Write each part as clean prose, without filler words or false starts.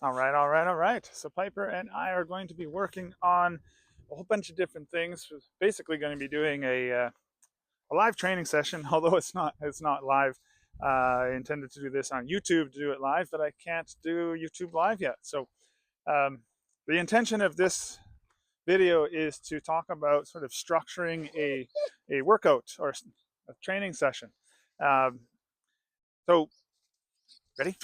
All right, all right, all right. So Piper and I are going to be working on a whole bunch of different things. We're basically going to be doing a live training session, although it's not live. I intended to do this on YouTube to do it live, but I can't do YouTube live yet. So um, the intention of this video is to talk about sort of structuring a workout or a training session. Um, so ready?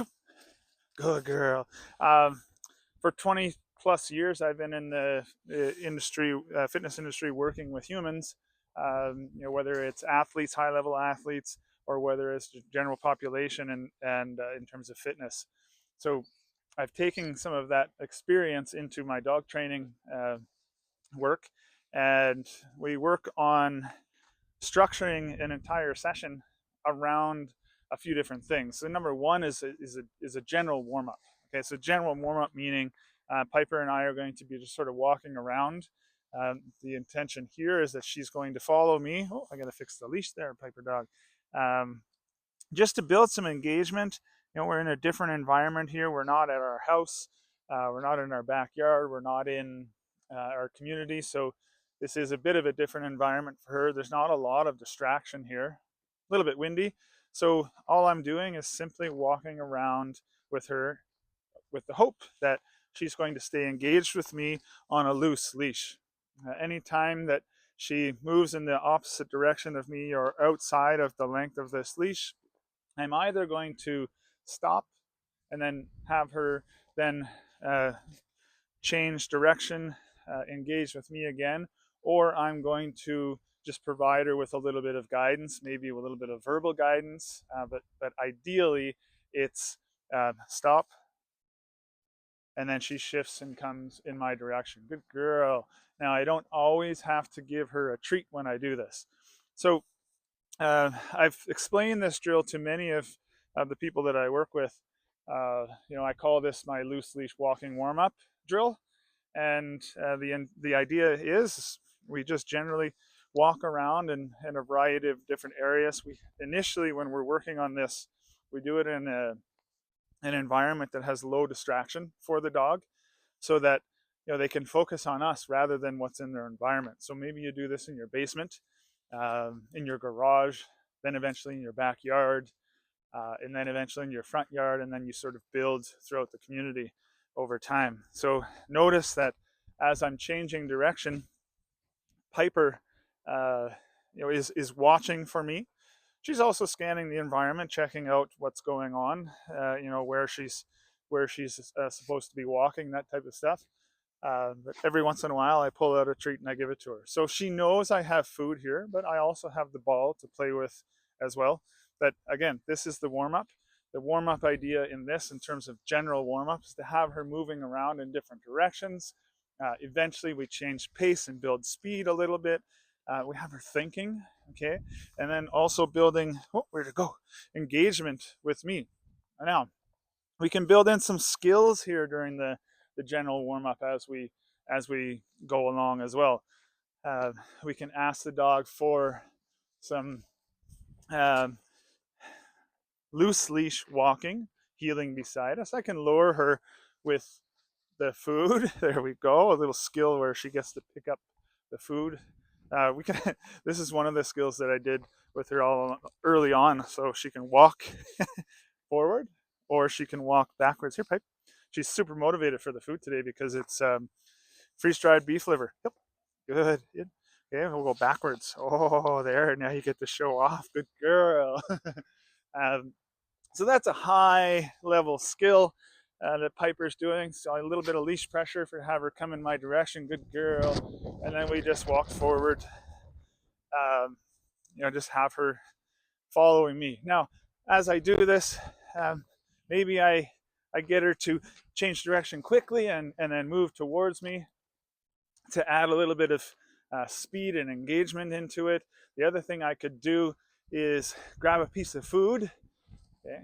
Good girl. For 20 plus years, I've been in the industry, fitness industry, working with humans. Whether it's athletes, high level athletes, or whether it's general population and in terms of fitness. So I've taken some of that experience into my dog training work, and we work on structuring an entire session around a few different things. So number one is a general warm up. Okay, so general warm up meaning Piper and I are going to be just sort of walking around. The intention here is that she's going to follow me. Oh, I got to fix the leash there, Piper dog. Um, just to build some engagement. We're in a different environment here. We're not at our house. We're not in our backyard. We're not in our community. So this is a bit of a different environment for her. There's not a lot of distraction here. A little bit windy. So all I'm doing is simply walking around with her with the hope that she's going to stay engaged with me on a loose leash. Anytime that she moves in the opposite direction of me or outside of the length of this leash, I'm either going to stop and then have her then uh, change direction, engage with me again, or I'm going to just provide her with a little bit of guidance, maybe a little bit of verbal guidance, but ideally it's stop, and then she shifts and comes in my direction. Good girl. Now I don't always have to give her a treat when I do this. So I've explained this drill to many of the people that I work with. I call this my loose leash walking warm up drill, and the idea is we just generally walk around in a variety of different areas. We initially, when we're working on this, we do it in an environment that has low distraction for the dog, so that they can focus on us rather than what's in their environment. So maybe you do this in your basement, in your garage, then eventually in your backyard, and then eventually in your front yard, and then you sort of build throughout the community over time. So notice that as I'm changing direction, Piper, uh, is watching for me. She's also scanning the environment, checking out what's going on. Where she's supposed to be walking, that type of stuff. But every once in a while, I pull out a treat and I give it to her. So she knows I have food here, but I also have the ball to play with as well. But again, this is the warm up. The warm up idea in this, in terms of general warm up, is to have her moving around in different directions. Eventually, we change pace and build speed a little bit. We have her thinking, okay, and then also building, where to go, engagement with me. Now, we can build in some skills here during the general warm up as we go along as well. Uh, we can ask the dog for some uh, loose leash walking, heeling beside us. I can lure her with the food. There we go. A little skill where she gets to pick up the food. We can. This is one of the skills that I did with her all early on, so she can walk forward or she can walk backwards. Here, Pipe. She's super motivated for the food today because it's freeze-dried beef liver. Yep, good. Good. Okay, we'll go backwards. Oh, there. Now you get to show off. Good girl. um, so that's a high level skill that Piper's doing. So a little bit of leash pressure for have her come in my direction. Good girl. And then we just walk forward. Just have her following me. Now, as I do this, um, maybe I get her to change direction quickly and then move towards me to add a little bit of speed and engagement into it. The other thing I could do is grab a piece of food, okay,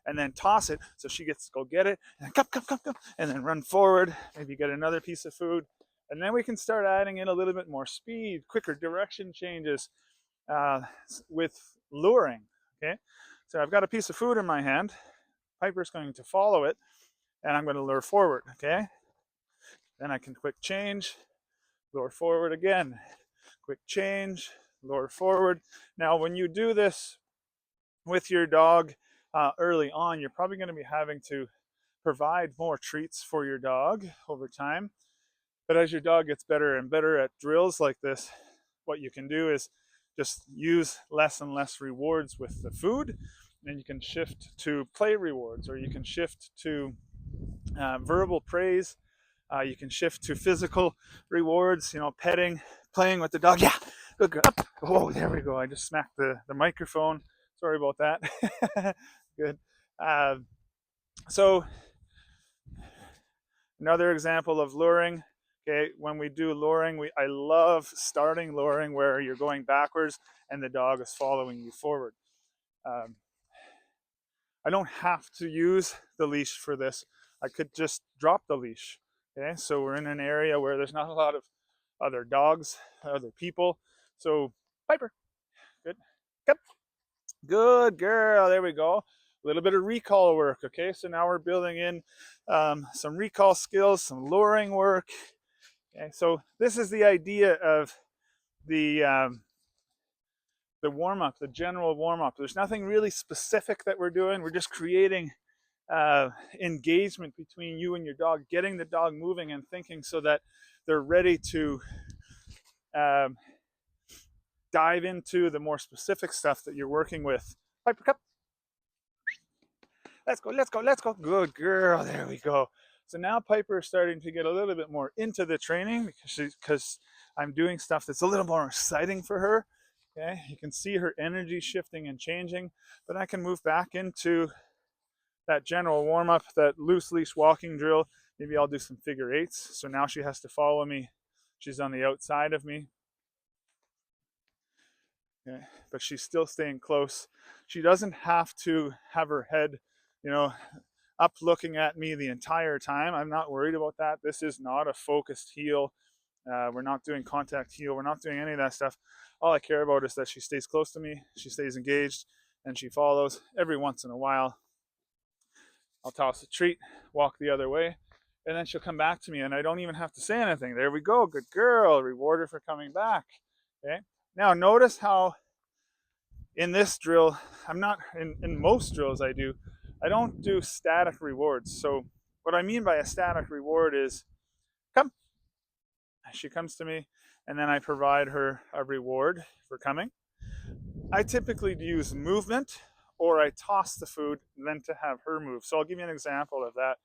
and then toss it so she gets to go get it, and then come, and then run forward, maybe get another piece of food, and then we can start adding in a little bit more speed, quicker direction changes uh, with luring, okay? So I've got a piece of food in my hand. Piper's going to follow it, and I'm going to lure forward, okay? Then I can quick change, lure forward again, quick change, lure forward. Now, when you do this with your dog early on, you're probably going to be having to provide more treats for your dog over time. But as your dog gets better and better at drills like this, what you can do is just use less and less rewards with the food, and you can shift to play rewards, or you can shift to verbal praise. You can shift to physical rewards, you know, petting, playing with the dog. Yeah, good girl. Oh, there we go. I just smacked the microphone. Sorry about that. Good. Uh, so another example of luring. Okay, when we do luring, I love starting luring where you're going backwards and the dog is following you forward. Um, I don't have to use the leash for this. I could just drop the leash. Okay, so we're in an area where there's not a lot of other dogs, other people. So Piper, good, come, good girl. There we go. A little bit of recall work. Okay, so now we're building in some recall skills, some luring work. Okay, so this is the idea of the warm up, the general warm up. There's nothing really specific that we're doing. We're just creating engagement between you and your dog, getting the dog moving and thinking so that they're ready to um, dive into the more specific stuff that you're working with. Piper, come. Let's go, let's go, let's go. Good girl. There we go. So now Piper is starting to get a little bit more into the training because I'm doing stuff that's a little more exciting for her. Okay, you can see her energy shifting and changing, but I can move back into that general warm up, that loose leash walking drill. Maybe I'll do some figure eights. So now she has to follow me. She's on the outside of me. Okay, but she's still staying close. She doesn't have to have her head, you know, up looking at me the entire time. I'm not worried about that. This is not a focused heel. We're not doing contact heel. We're not doing any of that stuff. All I care about is that she stays close to me, she stays engaged, and she follows. Every once in a while, I'll toss a treat, walk the other way, and then she'll come back to me, and I don't even have to say anything. There we go. Good girl. Reward her for coming back. Okay. Now notice how in this drill, I'm not in most drills I don't do static rewards. So what I mean by a static reward is come. She comes to me, and then I provide her a reward for coming. I typically use movement, or I toss the food then to have her move. So I'll give you an example of that.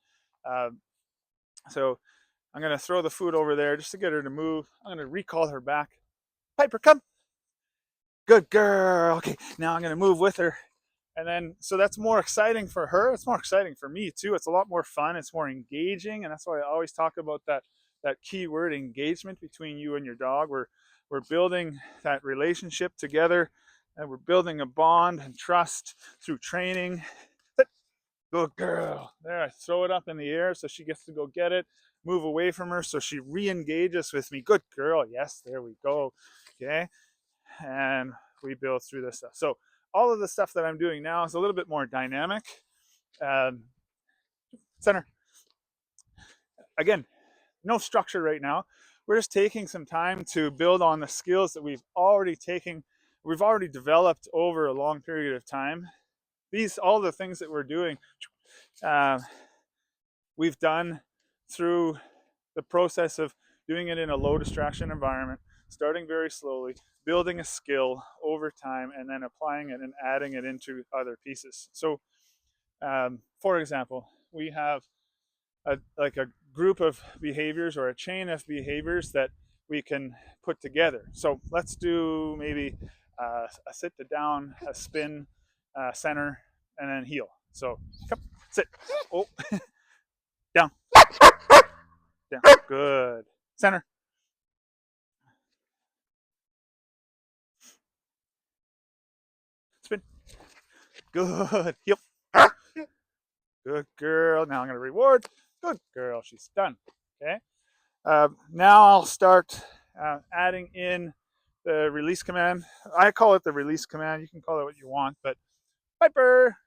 So I'm going to throw the food over there just to get her to move. I'm going to recall her back. Piper, come. Good girl. Okay, now I'm going to move with her. And then, so that's more exciting for her. It's more exciting for me too. It's a lot more fun. It's more engaging. And that's why I always talk about that key word, engagement, between you and your dog. We're building that relationship together, and we're building a bond and trust through training. Good girl. There, I throw it up in the air so she gets to go get it. Move away from her so she re-engages with me. Good girl. Yes, there we go. Okay. And we build through this stuff. So all of the stuff that I'm doing now is a little bit more dynamic. Center. Again, no structure right now. We're just taking some time to build on the skills that we've already developed over a long period of time. All the things that we're doing, we've done through the process of doing it in a low distraction environment, starting very slowly, building a skill over time, and then applying it and adding it into other pieces. So, for example, we have a group of behaviors or a chain of behaviors that we can put together. So let's do maybe a sit to down, a spin, center, and then heel. So come, sit, oh, down, down, good, center, spin, good, heel, good girl. Now I'm going to reward. Good girl, she's done. Okay. Now I'll start adding in the release command. I call it the release command. You can call it what you want, but Piper,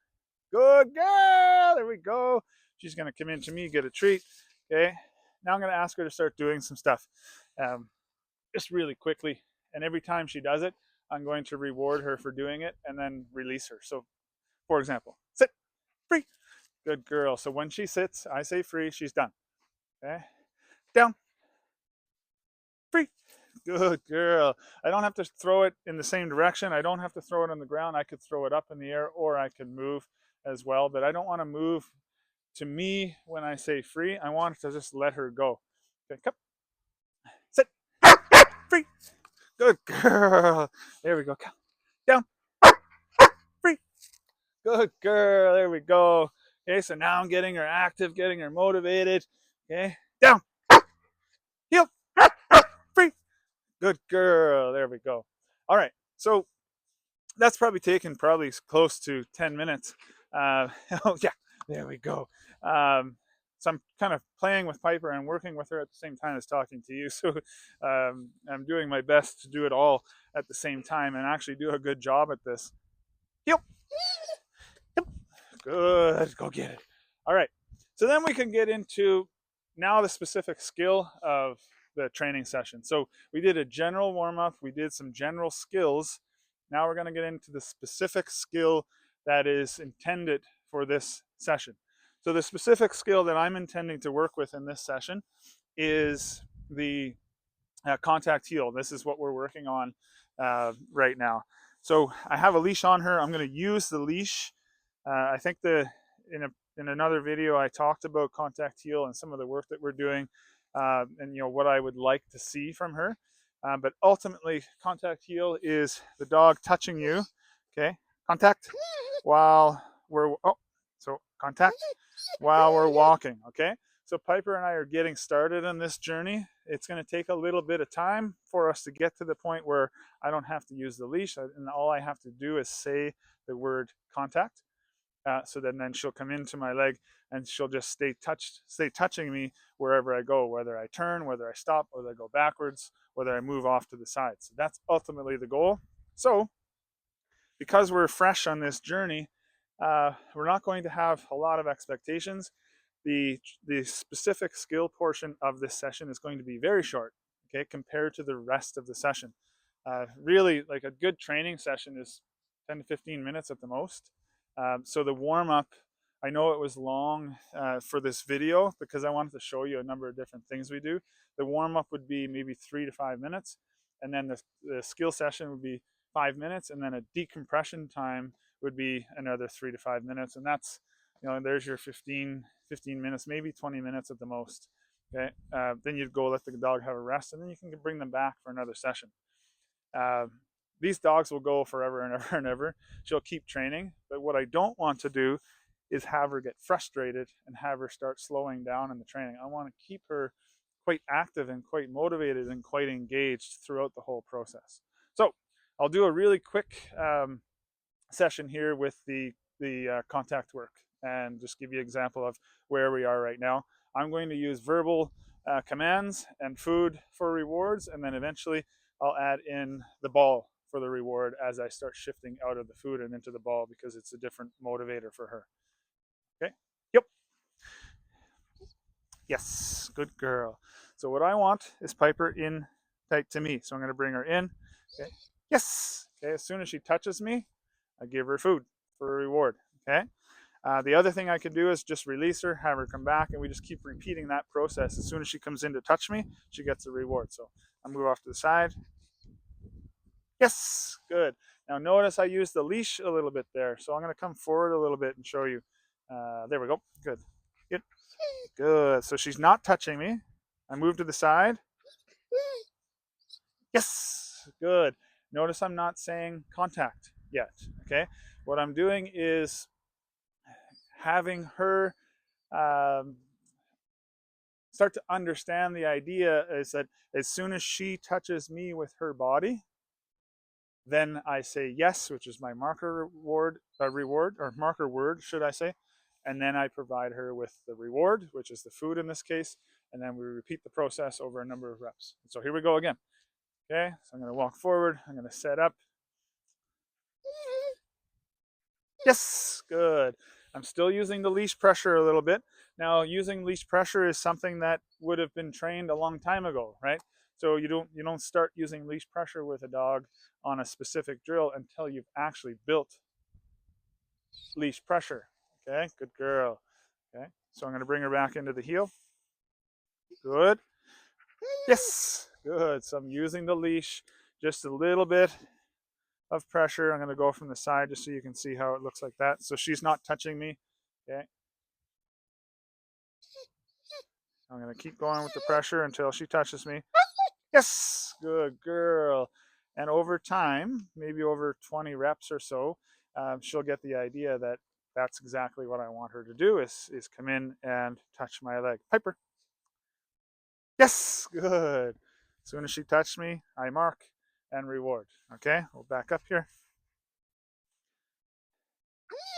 good girl. There we go. She's going to come into me, get a treat. Okay. Now I'm going to ask her to start doing some stuff just really quickly. And every time she does it, I'm going to reward her for doing it and then release her. So, for example, sit, free. Good girl. So when she sits, I say free, she's done. Okay. Down, free. Good girl. I don't have to throw it in the same direction. I don't have to throw it on the ground. I could throw it up in the air or I could move as well, but I don't want to move. To me, when I say free, I want to just let her go. Okay, come, sit, free. Good girl. There we go. Come, down, free. Good girl. There we go. Okay, so now I'm getting her active, getting her motivated. Okay, down, heel, free. Good girl. There we go. All right. So that's probably taken close to 10 minutes. Oh, yeah. There we go. So I'm kind of playing with Piper and working with her at the same time as talking to you. So I'm doing my best to do it all at the same time and actually do a good job at this. Yep. Yep. Good. Go get it. All right. So then we can get into now the specific skill of the training session. So we did a general warm up. We did some general skills. Now we're going to get into the specific skill that is intended for this session. So the specific skill that I'm intending to work with in this session is the contact heel. This is what we're working on right now. So I have a leash on her. I'm going to use the leash. I think in another video I talked about contact heel and some of the work that we're doing, and what I would like to see from her. But ultimately, contact heel is the dog touching you. Okay, contact while we're contact while we're walking. Okay, so Piper and I are getting started on this journey. It's going to take a little bit of time for us to get to the point where I don't have to use the leash, and all I have to do is say the word contact. So then she'll come into my leg and she'll just stay touching me wherever I go, whether I turn, whether I stop, whether I go backwards, whether I move off to the side. So that's ultimately the goal. So because we're fresh on this journey, we're not going to have a lot of expectations. The specific skill portion of this session is going to be very short, okay, compared to the rest of the session. Really, like a good training session is 10 to 15 minutes at the most. So the warm up, I know it was long for this video because I wanted to show you a number of different things we do. The warm up would be maybe 3 to 5 minutes, and then the skill session would be 5 minutes, and then a decompression time would be another 3 to 5 minutes, and that's there's your 15 minutes, maybe 20 minutes at the most. Okay, then you'd go let the dog have a rest, and then you can bring them back for another session. These dogs will go forever and ever and ever. She'll keep training, but what I don't want to do is have her get frustrated and have her start slowing down in the training. I want to keep her quite active and quite motivated and quite engaged throughout the whole process. So I'll do a really quick session here with the contact work and just give you an example of where we are right now. I'm going to use verbal commands and food for rewards, and then eventually I'll add in the ball for the reward as I start shifting out of the food and into the ball because it's a different motivator for her. Okay? Yep. Yes. Good girl. So what I want is Piper in tight to me. So I'm going to bring her in. Okay. Yes. Okay. As soon as she touches me, I give her food for a reward. Okay. The other thing I could do is just release her, have her come back, and we just keep repeating that process. As soon as she comes in to touch me, she gets a reward. So I move off to the side. Yes, good. Now notice I used the leash a little bit there. So I'm going to come forward a little bit and show you. There we go. Good. Good. Good. So she's not touching me. I move to the side. Yes. Good. Notice I'm not saying contact yet. Okay. What I'm doing is having her start to understand the idea is that as soon as she touches me with her body, then I say yes, which is my marker reward, or marker word, should I say, and then I provide her with the reward, which is the food in this case, and then we repeat the process over a number of reps. So here we go again. Okay, so I'm going to walk forward, I'm going to set up. Yes, good. I'm still using the leash pressure a little bit. Now, using leash pressure is something that would have been trained a long time ago, right? So you don't start using leash pressure with a dog on a specific drill until you've actually built leash pressure. Okay, good girl. Okay, so I'm going to bring her back into the heel. Good. Yes, good. So I'm using the leash, just a little bit of pressure. I'm going to go from the side just so you can see how it looks like that. So she's not touching me. Okay. I'm going to keep going with the pressure until she touches me. Yes, good girl. And over time, maybe over 20 reps or so, she'll get the idea that that's exactly what I want her to do is come in and touch my leg. Piper. Yes, good. As soon as she touched me, I mark and reward. Okay, we'll back up here.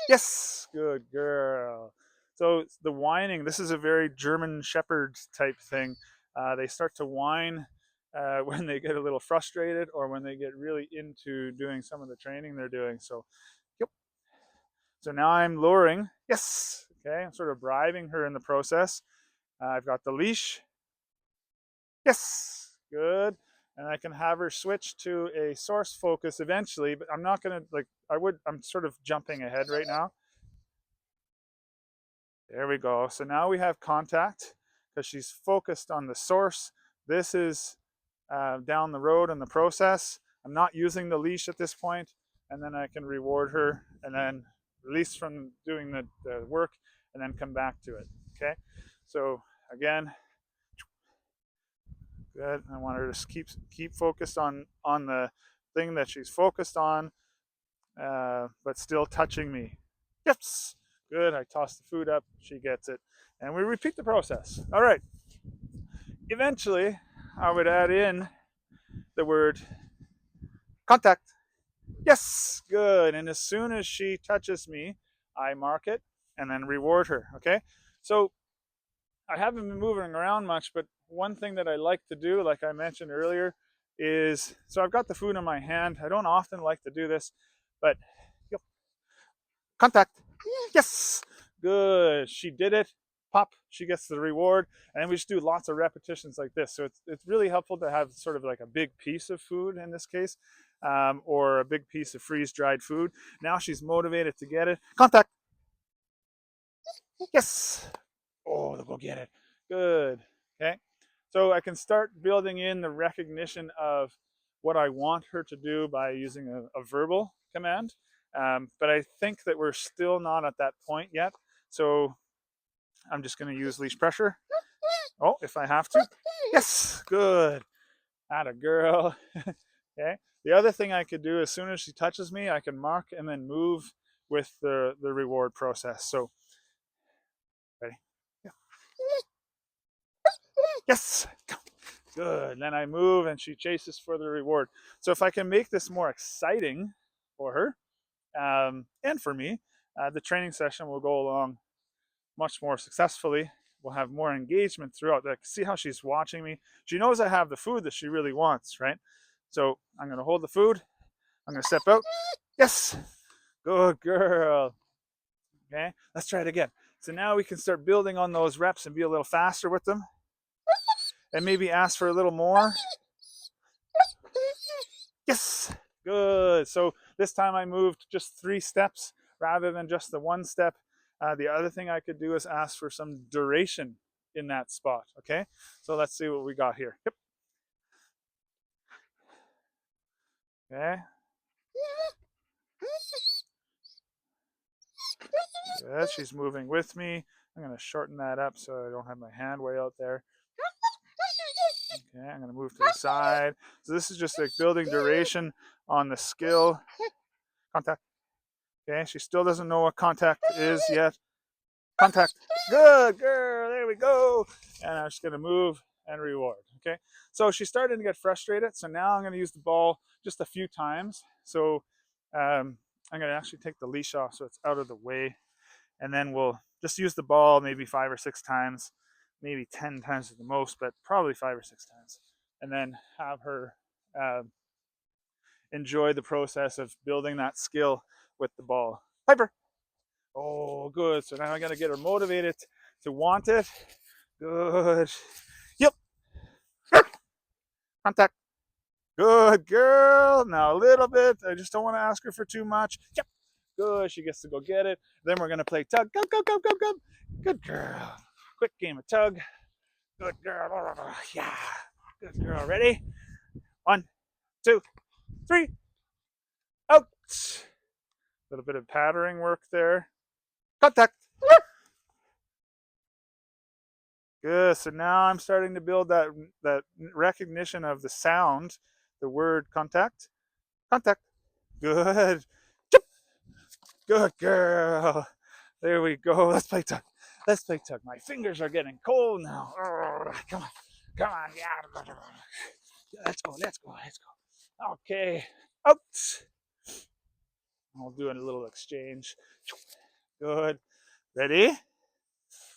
Yes, good girl. So the whining, this is a very German Shepherd type thing. They start to whine when they get a little frustrated or when they get really into doing some of the training they're doing. So, yep. So now I'm luring. Yes. Okay, I'm sort of bribing her in the process. I've got the leash. Yes, good. And I can have her switch to a source focus eventually, but I'm not gonna I'm sort of jumping ahead right now. There we go. So now we have contact because she's focused on the source. This is down the road in the process. I'm not using the leash at this point, and then I can reward her and then release from doing the work and then come back to it. Okay. So again, good. I want her to keep focused on the thing that she's focused on, but still touching me. Yes, good. I toss the food up. She gets it, and we repeat the process. All right. Eventually, I would add in the word contact. Yes, good. And as soon as she touches me, I mark it and then reward her. Okay. So I haven't been moving around much, but one thing that I like to do, like I mentioned earlier, is so I've got the food in my hand. I don't often like to do this, but yep, contact. Yes, good. She did it. Pop. She gets the reward, and then we just do lots of repetitions like this. So it's really helpful to have sort of like a big piece of food in this case, or a big piece of freeze dried food. Now she's motivated to get it. Contact. Yes. Oh, they'll go get it. Good. Okay. So I can start building in the recognition of what I want her to do by using a verbal command. But I think that we're still not at that point yet. So I'm just going to use leash pressure. Oh, if I have to. Yes, good. Atta girl. Okay. The other thing I could do as soon as she touches me, I can mark and then move with the reward process. So, ready? Yeah. Yes. Good. Then I move and she chases for the reward. So if I can make this more exciting for her and for me, the training session will go along much more successfully. We'll have more engagement throughout. Like, see how she's watching me. She knows I have the food that she really wants, right? So I'm going to hold the food. I'm going to step out. Yes. Good girl. Okay. Let's try it again. So now we can start building on those reps and be a little faster with them. And maybe ask for a little more. Yes. Good. So this time I moved just 3 steps rather than just the 1 step. The other thing I could do is ask for some duration in that spot. Okay. So let's see what we got here. Yep. Okay. Good. She's moving with me. I'm going to shorten that up so I don't have my hand way out there. Okay. I'm going to move to the side. So this is just like building duration on the skill. Contact. Okay. She still doesn't know what contact is yet. Contact. Good girl. There we go. And I'm just going to move and reward. Okay. So she's starting to get frustrated. So now I'm going to use the ball just a few times. So I'm going to actually take the leash off so it's out of the way. And then we'll just use the ball maybe 5 or 6 times, maybe 10 times at the most, but probably 5 or 6 times. And then have her enjoy the process of building that skill with the ball. Piper. Oh, good. So now I got to get her motivated to want it. Good. Yep. Contact. Good girl. Now a little bit. I just don't want to ask her for too much. Yep. Good. She gets to go get it. Then we're going to play tug. Go, go, go, go, go. Good girl. Quick game of tug. Good girl. Yeah. Good girl. Ready? 1, 2, 3. Out. A little bit of pattering work there. Contact. Good. So now I'm starting to build that recognition of the sound, the word contact. Contact. Good. Good girl. There we go. Let's play tug. Let's play tug. My fingers are getting cold now. Come on. Come on. Yeah. Let's go. Let's go. Let's go. Okay. Out. I'll do a little exchange. Good. Ready?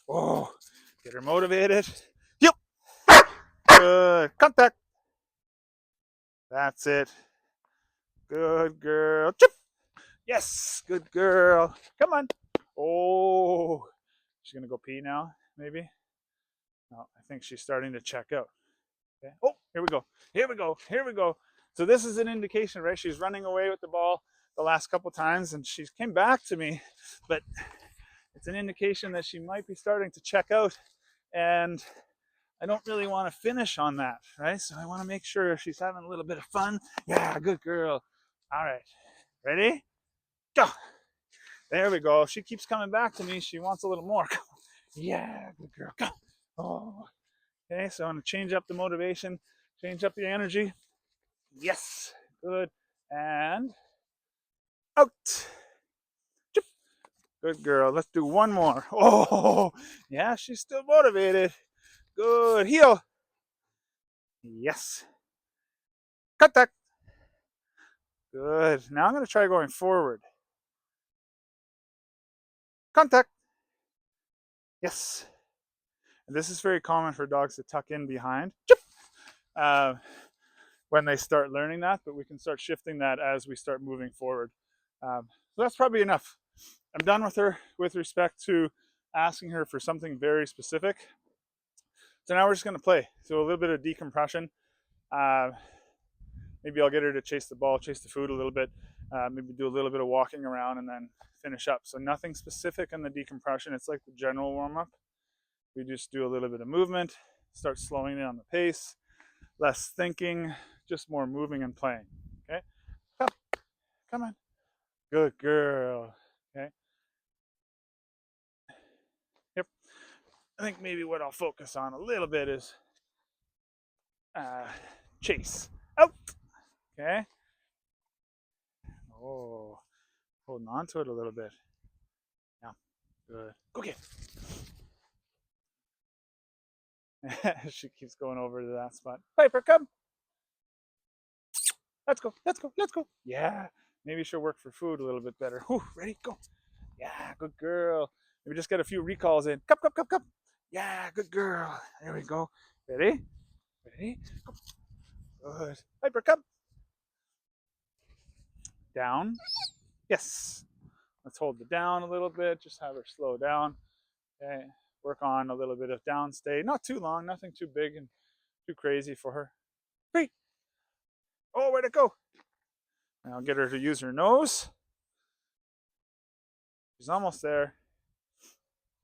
Oh, get her motivated. Yep. Good. Contact. That's it. Good girl. Chip. Yes. Good girl. Come on. Oh, she's going to go pee now, maybe? No, I think she's starting to check out. Okay. Oh, here we go. Here we go. Here we go. So this is an indication, right? She's running away with the ball the last couple times, and she came back to me, but it's an indication that she might be starting to check out, and I don't really want to finish on that, right? So I want to make sure she's having a little bit of fun. Yeah, good girl. All right, ready? Go. There we go. She keeps coming back to me. She wants a little more. Yeah, good girl. Go. Oh, okay. So I'm going to change up the motivation, change up the energy. Yes, good. And out. Good girl. Let's do one more. Oh, yeah, she's still motivated. Good. Heel. Yes. Contact. Good. Now I'm going to try going forward. Contact. Yes. And this is very common for dogs to tuck in behind when they start learning that, but we can start shifting that as we start moving forward. So that's probably enough. I'm done with her with respect to asking her for something very specific. So now we're just going to play. So a little bit of decompression. Maybe I'll get her to chase the ball, chase the food a little bit, maybe do a little bit of walking around and then finish up. So nothing specific in the decompression. It's like the general warm-up. We just do a little bit of movement, start slowing down the pace, less thinking, just more moving and playing. Okay? Come on. Good girl. Okay? Yep. I think maybe what I'll focus on a little bit is chase. Out. Okay? Oh, holding on to it a little bit. Yeah, good. Go get it. She keeps going over to that spot. Piper, come. Let's go. Let's go. Let's go. Yeah. Maybe she'll work for food a little bit better. Whew, ready? Go. Yeah, good girl. Maybe just get a few recalls in. Come, come, come, come. Yeah, good girl. There we go. Ready? Ready? Go. Good. Piper, come. Down. Yes. Let's hold the down a little bit. Just have her slow down. Okay. Work on a little bit of down stay. Not too long. Nothing too big and too crazy for her. Great. Oh, where'd it go? Now I'll get her to use her nose. She's almost there.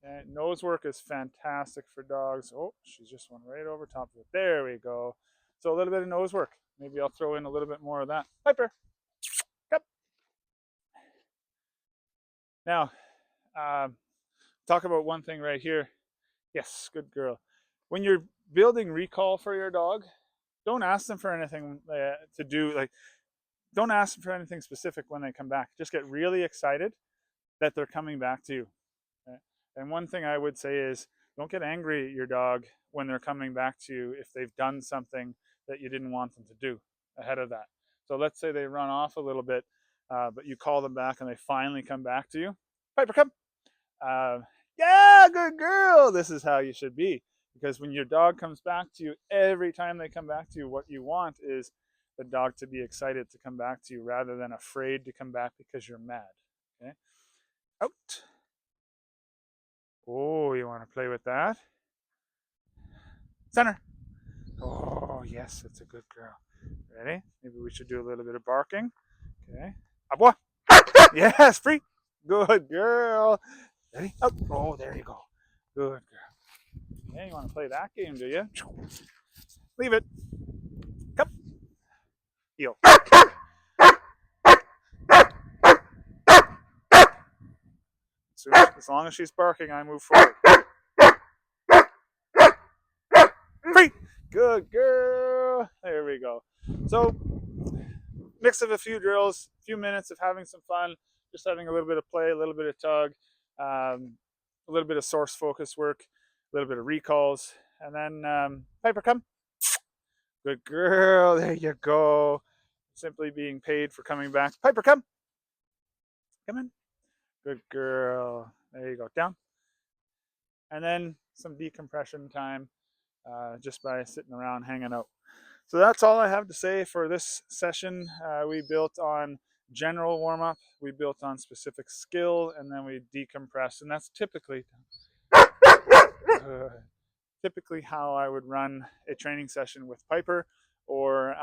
Okay. Nose work is fantastic for dogs. Oh, she's just went right over top of it. There we go. So a little bit of nose work. Maybe I'll throw in a little bit more of that. Piper, come. Now, talk about one thing right here. Yes, good girl. When you're building recall for your dog, don't ask them for anything to do. Like, don't ask them for anything specific when they come back. Just get really excited that they're coming back to you. Okay? And one thing I would say is don't get angry at your dog when they're coming back to you if they've done something that you didn't want them to do ahead of that. So let's say they run off a little bit, but you call them back and they finally come back to you. Piper, come. Yeah, good girl. This is how you should be. Because when your dog comes back to you, every time they come back to you, what you want is the dog to be excited to come back to you rather than afraid to come back because you're mad. Okay? Out. play with that. Center. Oh, yes, it's a good girl. Ready? Maybe we should do a little bit of barking. Okay. Up, boy. Yes, free. Good girl. Ready? Up. Oh, there you go. Good girl. Okay, you want to play that game, do you? Leave it. Come. Heel. As long as she's barking, I move forward. Free. Good girl. There we go. So, mix of a few drills, a few minutes of having some fun, just having a little bit of play, a little bit of tug, a little bit of source focus work, a little bit of recalls, and then Piper, come. Good girl. There you go. Simply being paid for coming back. Piper, come. Come in. Good girl. There you go. Down. And then some decompression time just by sitting around hanging out. So that's all I have to say for this session. We built on general warm-up, we built on specific skill, and then we decompress. And that's typically how I would run a training session with Piper, or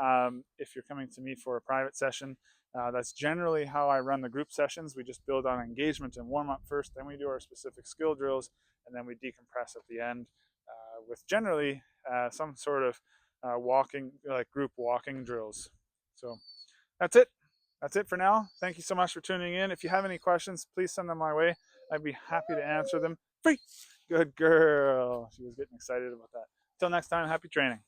if you're coming to me for a private session. That's generally how I run the group sessions. We just build on engagement and warm-up first, then we do our specific skill drills, and then we decompress at the end with generally some sort of walking, like group walking drills. So that's it. That's it for now. Thank you so much for tuning in. If you have any questions, please send them my way. I'd be happy to answer them. Free. Good girl. She was getting excited about that. Until next time, happy training.